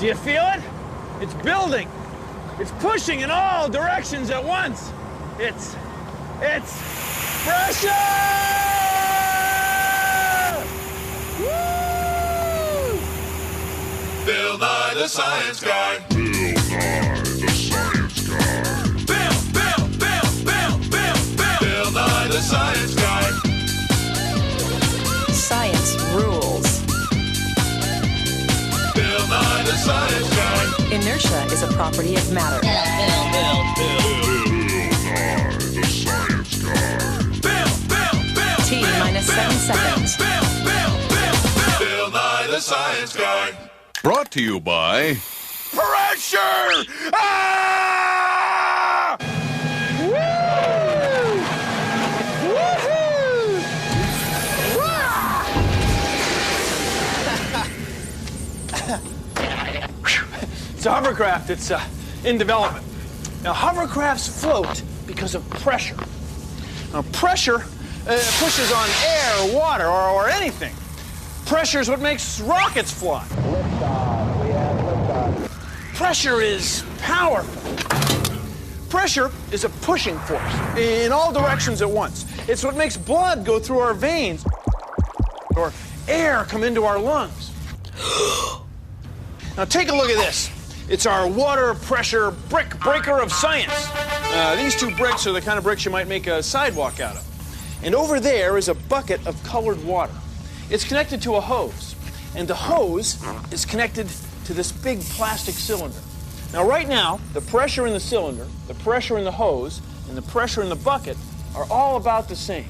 Do you feel it? It's building. It's pushing in all directions at once. It's pressure! Woo! Bill Nye the Science Guy. Bill Nye the Science Guy. Bill Nye the Science Guy. Science rules. Bill Nye the Science Guy. Inertia is a property of matter. Bill Nye the Science Guy. T minus 7 seconds. Bill Nye the Science Guy. Brought to you by Pressure! Ah! It's a hovercraft. It's in development. Now, hovercrafts float because of pressure. Now, pressure pushes on air, water, or anything. Pressure is what makes rockets fly. Liftoff. We have liftoff. Pressure is powerful. Pressure is a pushing force in all directions at once. It's what makes blood go through our veins or air come into our lungs. Now take a look at this. It's our water pressure brick breaker of science. These two bricks are the kind of bricks you might make a sidewalk out of. And over there is a bucket of colored water. It's connected to a hose, and the hose is connected to this big plastic cylinder. Now right now, the pressure in the cylinder, the pressure in the hose, and the pressure in the bucket are all about the same.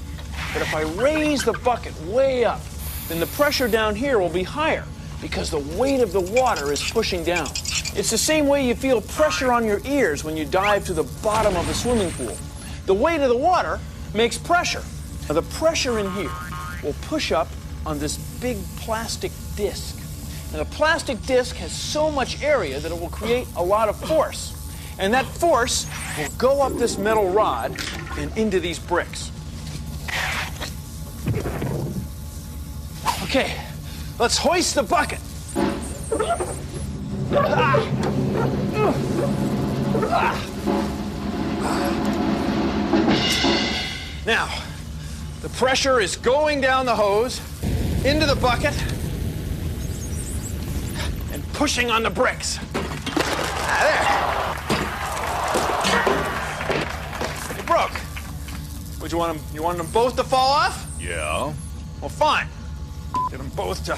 But if I raise the bucket way up, then the pressure down here will be higher because the weight of the water is pushing down. It's the same way you feel pressure on your ears when you dive to the bottom of a swimming pool. The weight of the water makes pressure. Now the pressure in here will push up on this big plastic disc. And the plastic disc has so much area that it will create a lot of force. And that force will go up this metal rod and into these bricks. Okay, let's hoist the bucket. Now, the pressure is going down the hose into the bucket and pushing on the bricks. There. They broke. Would you want them? You want them both to fall off? Yeah. Well, fine. Get them both to.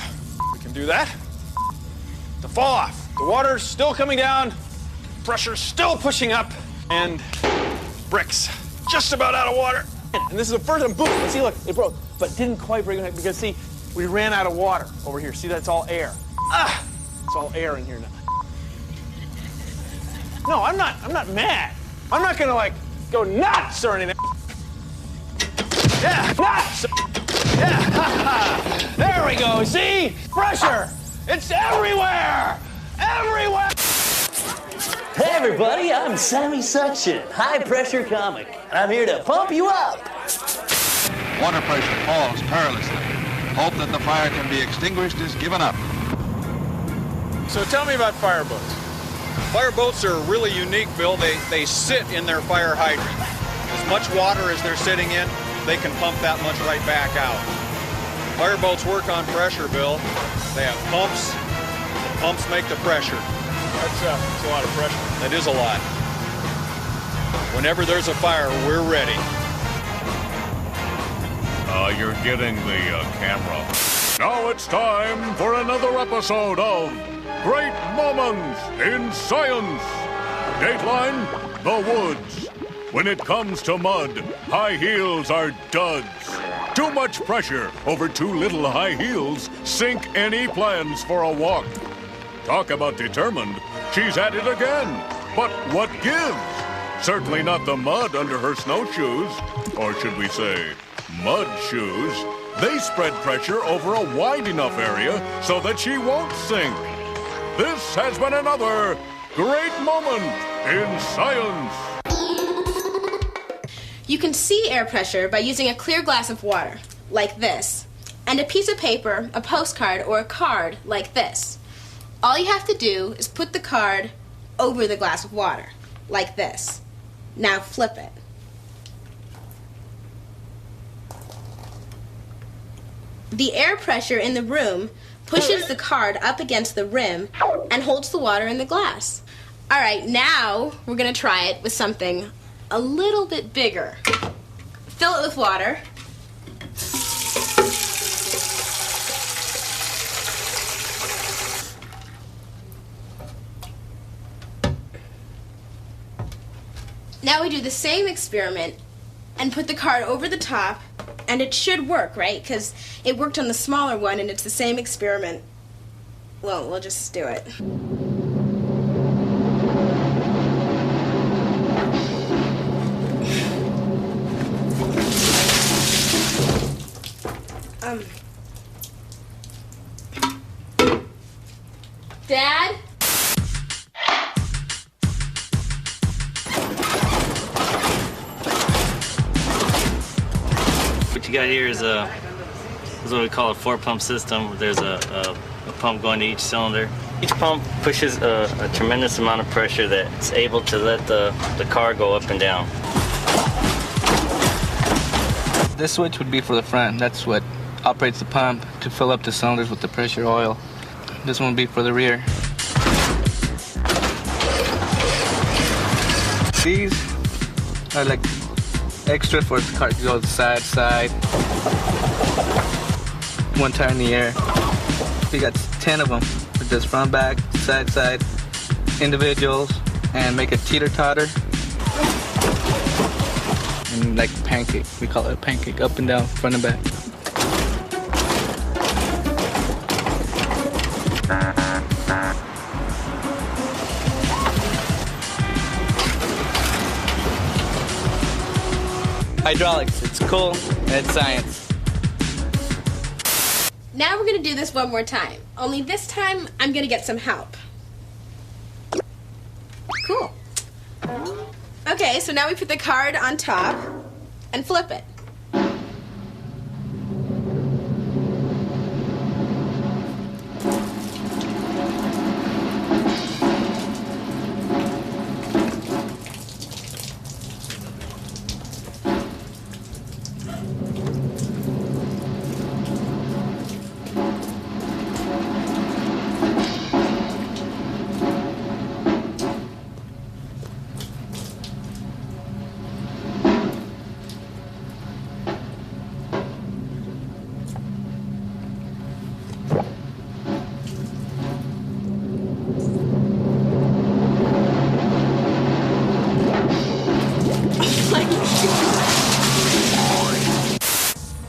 We can do that. To fall off. The water's still coming down. Pressure's still pushing up, and bricks just about out of water. And this is the first time. Boom! See, look, it broke, but it didn't quite break because see, we ran out of water over here. See, that's all air. It's all air in here now. No, I'm not mad. I'm not gonna like go nuts or anything. Yeah, nuts. Yeah, there we go. See, pressure. It's everywhere. Everywhere. Hey everybody, I'm Sammy Suction, high pressure comic, and I'm here to pump you up. Water pressure falls perilously. Hope that the fire can be extinguished is given up. So tell me about fireboats. Fireboats are really unique, Bill. They sit in their fire hydrant. As much water as they're sitting in, they can pump that much right back out. Fireboats work on pressure, Bill. They have pumps. The pumps make the pressure. That's a lot of pressure. That is a lot. Whenever there's a fire, we're ready. You're getting the camera. Now it's time for another episode of Great Moments in Science. Dateline, the woods. When it comes to mud, high heels are duds. Too much pressure over too little high heels sink any plans for a walk. Talk about determined. She's at it again. But what gives? Certainly not the mud under her snowshoes. Or should we say, mud shoes. They spread pressure over a wide enough area so that she won't sink. This has been another great moment in science. You can see air pressure by using a clear glass of water, like this, and a piece of paper, a postcard, or a card, like this. All you have to do is put the card over the glass of water, like this. Now flip it. The air pressure in the room pushes the card up against the rim and holds the water in the glass. All right, now we're gonna try it with something a little bit bigger. Fill it with water. Now we do the same experiment and put the card over the top, and it should work, right? Because it worked on the smaller one and it's the same experiment. Well, we'll just do it. Dad? What you got here is what we call a 4-pump system. There's a pump going to each cylinder. Each pump pushes a tremendous amount of pressure that's able to let the car go up and down. This switch would be for the front. That's what operates the pump to fill up the cylinders with the pressure oil. This one would be for the rear. These are like extra for the car to go side to side. One tire in the air. We got 10 of them with this front, back, side, side, individuals, and make a teeter-totter. And like a pancake, we call it a pancake, up and down, front and back. Hydraulics, it's cool, and it's science. Now we're gonna do this one more time. Only this time, I'm gonna get some help. Cool. Okay, so now we put the card on top and flip it.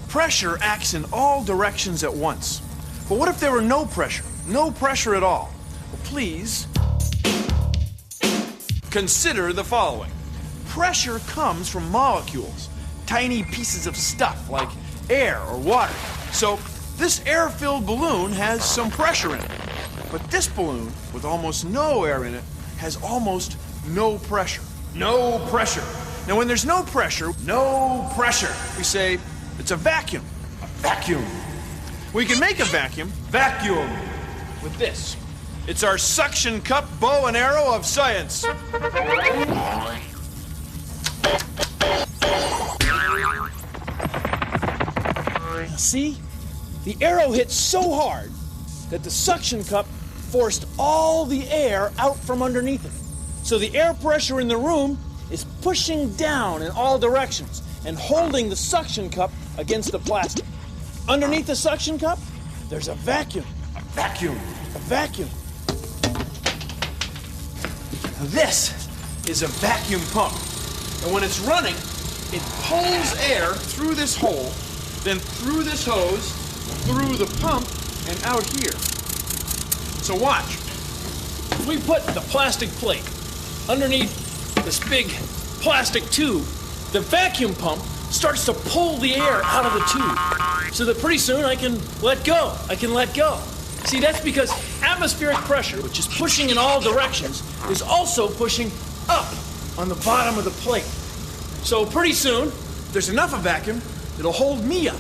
Pressure acts in all directions at once. But what if there were no pressure? No pressure at all? Well, please consider the following. Pressure comes from molecules, tiny pieces of stuff like air or water. So this air-filled balloon has some pressure in it. But this balloon, with almost no air in it, has almost no pressure. No pressure. Now when there's no pressure, we say it's a vacuum. A vacuum. We can make a vacuum with this. It's our suction cup bow and arrow of science. See? The arrow hit so hard that the suction cup forced all the air out from underneath it. So the air pressure in the room is pushing down in all directions and holding the suction cup against the plastic. Underneath the suction cup, there's a vacuum. A vacuum. A vacuum. Now this is a vacuum pump. And when it's running, it pulls air through this hole, then through this hose, through the pump, and out here. So watch. We put the plastic plate underneath this big plastic tube. The vacuum pump starts to pull the air out of the tube so that pretty soon I can let go. See, that's because atmospheric pressure, which is pushing in all directions, is also pushing up on the bottom of the plate. So pretty soon, there's enough of vacuum that'll hold me up.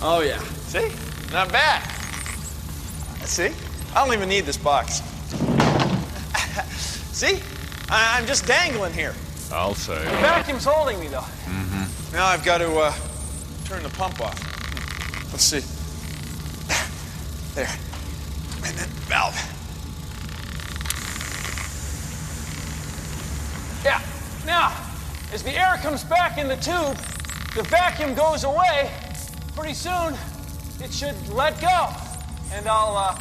Oh yeah, see? Not bad. See? I don't even need this box. See? I'm just dangling here. I'll say. The vacuum's holding me, though. Now I've got to turn the pump off. Let's see. There. And then valve. Yeah. Now, as the air comes back in the tube, the vacuum goes away. Pretty soon, it should let go. And I'll,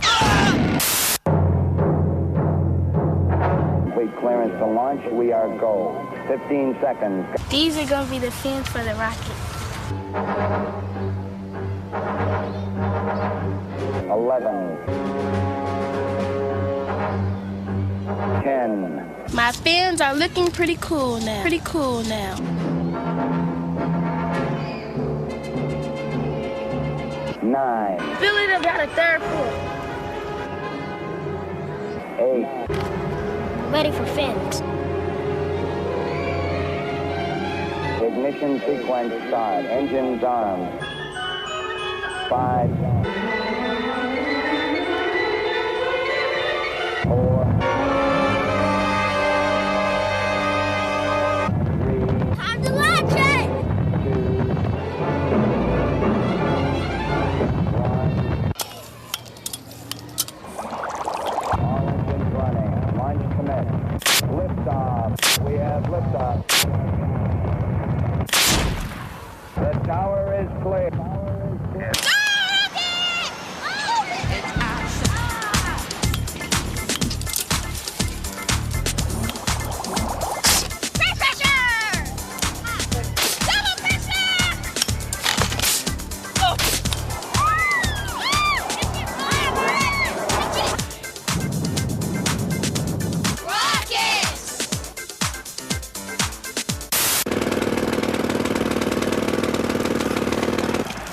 Complete clearance to launch. We are go. 15 seconds. These are going to be the fins for the rocket. 11. 10. My fins are looking pretty cool now. 9. Feeling about a third full. 8. Ready for fins. Ignition sequence start. Engines armed. 5. 4. 3. Time to launch it! 2. 1. All engines running. Launch commenced. Liftoff. We have liftoff. The tower is clear.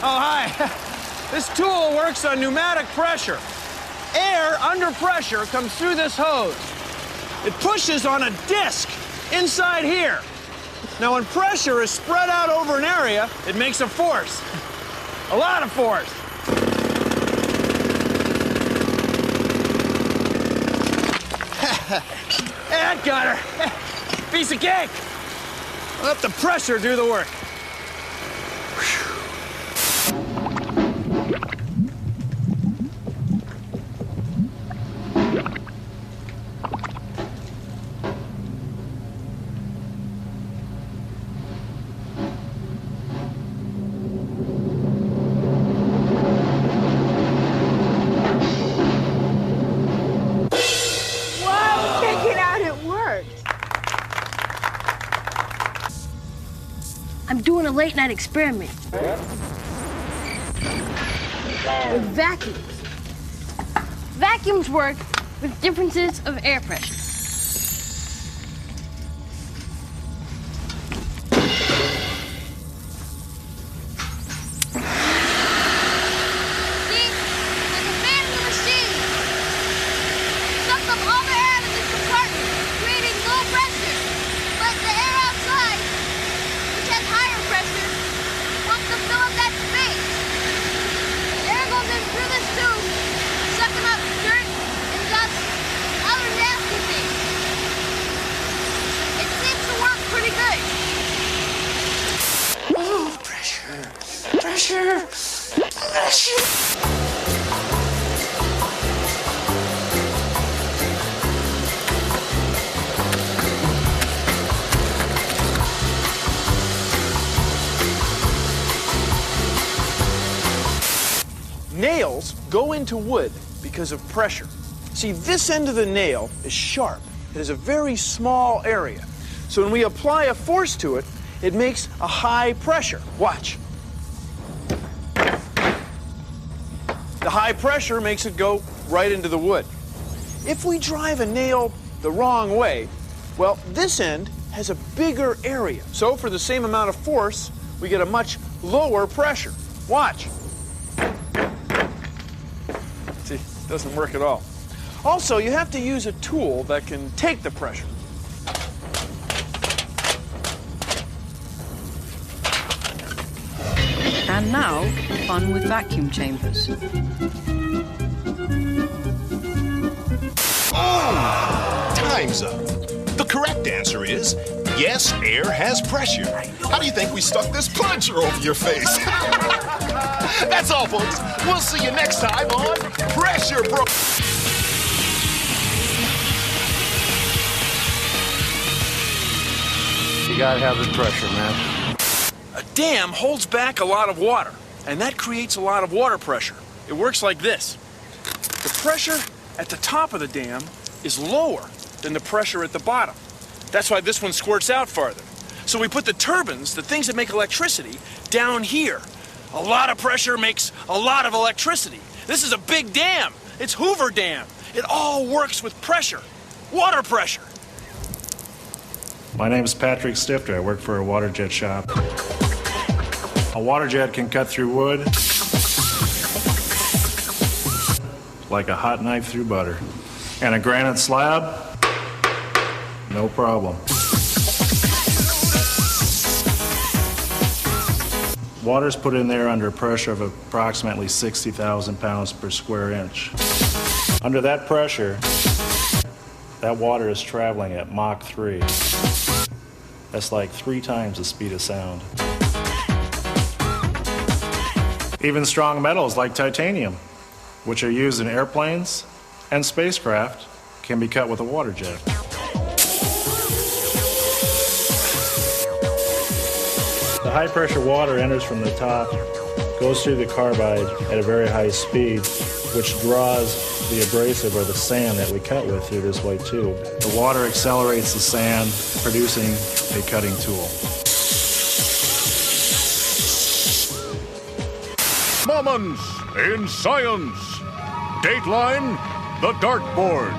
Oh, hi. This tool works on pneumatic pressure. Air under pressure comes through this hose. It pushes on a disc inside here. Now, when pressure is spread out over an area, it makes a force. A lot of force. That got her. Piece of cake. Let the pressure do the work. I'm doing a late night experiment with vacuums. Vacuums work with differences of air pressure. See, there's a fan in the machine. Sucks up all the air in this compartment, creating low pressure. But the air outside, which has higher pressure, wants to fill up that space. Air goes in through this tube, sucking up dirt and dust and other nasty things. It seems to work pretty good. Oh, pressure, pressure, pressure. Nails go into wood because of pressure. See, this end of the nail is sharp. It has a very small area. So when we apply a force to it, it makes a high pressure. Watch. The high pressure makes it go right into the wood. If we drive a nail the wrong way, well, this end has a bigger area. So for the same amount of force, we get a much lower pressure. Watch. See, it doesn't work at all. Also, you have to use a tool that can take the pressure. And now, fun with vacuum chambers. Time's up. The correct answer is yes, air has pressure. How do you think we stuck this plunger over your face? That's all, folks. We'll see you next time on Pressure Bro. You gotta have the pressure, man. A dam holds back a lot of water, and that creates a lot of water pressure. It works like this. The pressure at the top of the dam is lower than the pressure at the bottom. That's why this one squirts out farther. So we put the turbines, the things that make electricity, down here. A lot of pressure makes a lot of electricity. This is a big dam. It's Hoover Dam. It all works with pressure, water pressure. My name is Patrick Stifter. I work for a water jet shop. A water jet can cut through wood like a hot knife through butter. And a granite slab, no problem. Water's put in there under a pressure of approximately 60,000 pounds per square inch. Under that pressure, that water is traveling at Mach 3. That's like 3 times the speed of sound. Even strong metals like titanium, which are used in airplanes and spacecraft, can be cut with a water jet. The high pressure water enters from the top, goes through the carbide at a very high speed, which draws the abrasive or the sand that we cut with through this white tube. The water accelerates the sand, producing a cutting tool. Moments in science. Dateline, the dartboard.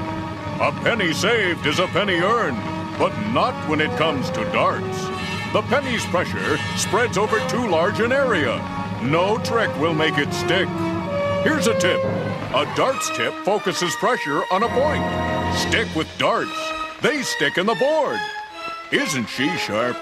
A penny saved is a penny earned, but not when it comes to darts. The penny's pressure spreads over too large an area. No trick will make it stick. Here's a tip. A darts tip focuses pressure on a point. Stick with darts. They stick in the board. Isn't she sharp?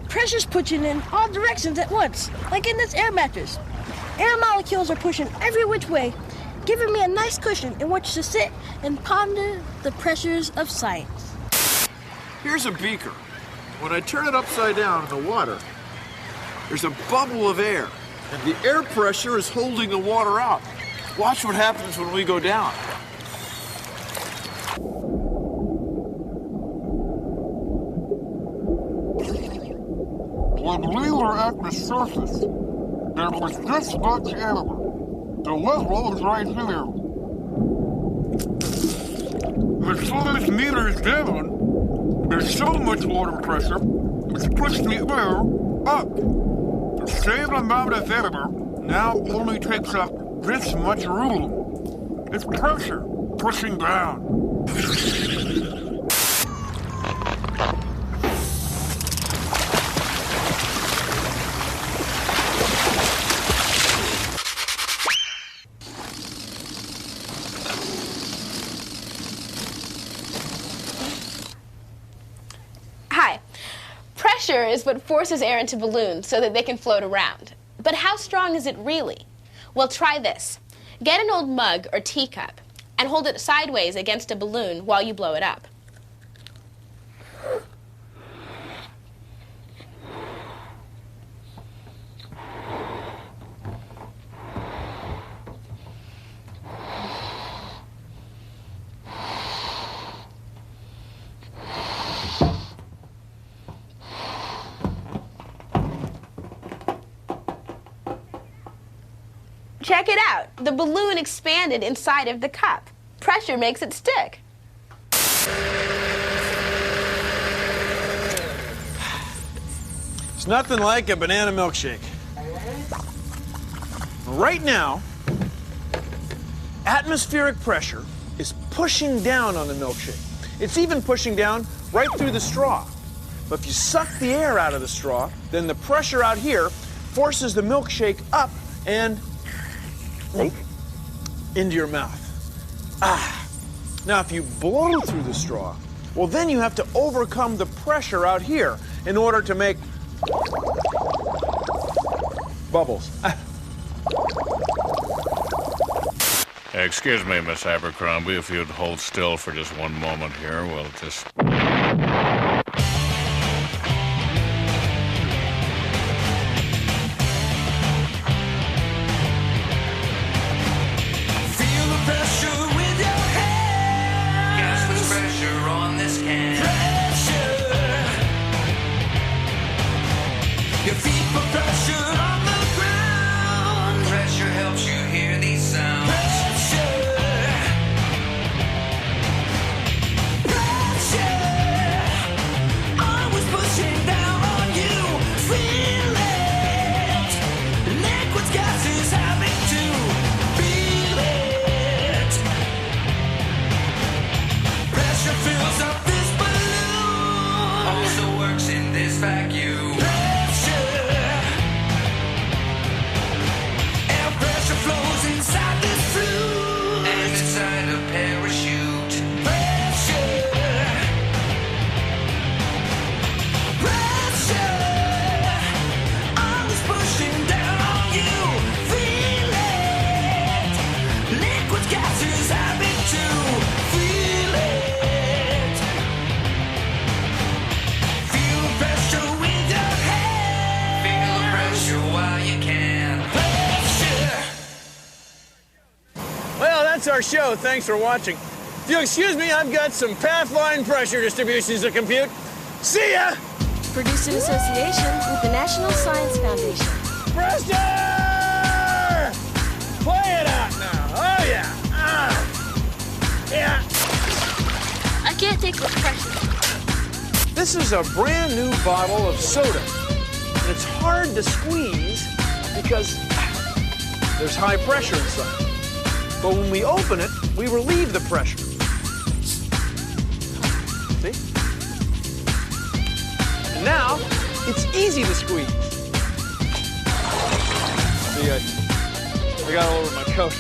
Pressure's pushing in all directions at once, like in this air mattress. Air molecules are pushing every which way, giving me a nice cushion in which to sit and ponder the pressures of science. Here's a beaker. When I turn it upside down in the water, there's a bubble of air, and the air pressure is holding the water out. Watch what happens when we go down. When we were at the surface, there was this much air. The level is right here. As soon as meters down, there's so much water pressure, it's pushed the air up. The same amount of air now only takes up this much room. It's pressure pushing down. Pressure is what forces air into balloons so that they can float around. But how strong is it really? Well, try this. Get an old mug or teacup and hold it sideways against a balloon while you blow it up. Check it out. The balloon expanded inside of the cup. Pressure makes it stick. It's nothing like a banana milkshake. Right now, atmospheric pressure is pushing down on the milkshake. It's even pushing down right through the straw. But if you suck the air out of the straw, then the pressure out here forces the milkshake up and into your mouth. Now, if you blow through the straw, well, then you have to overcome the pressure out here in order to make bubbles. Excuse me, Miss Abercrombie, if you'd hold still for just one moment here, we'll just... Feel the pressure with your hands. Guess there's pressure on this can. Pressure. Your feet put pressure on the ground. Pressure helps you hear these sounds. Vacuum. Pressure. Air pressure flows inside this flute. And inside a parachute. Pressure. Pressure. Always pushing down on you. Feel it. Liquid gases having to feel it. Well, that's our show. Thanks for watching. If you'll excuse me, I've got some pathline pressure distributions to compute. See ya! Produced in association with the National Science Foundation. Pressure! Play it out now. Oh, yeah. Yeah. I can't take the pressure. This is a brand new bottle of soda. And it's hard to squeeze because there's high pressure inside. But when we open it, we relieve the pressure. See? And now, it's easy to squeeze. See, I got all over my coat.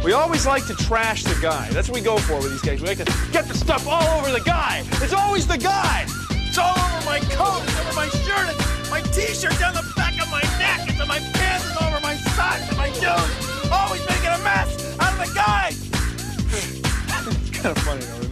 We always like to trash the guy. That's what we go for with these guys. We like to get the stuff all over the guy. It's always the guy. It's all over my coat, it's over my shirt, it's my t-shirt down the back of my neck, it's on my pants, it's over my socks and my shoes. Always making a mess out of the guy. It's kind of funny, though.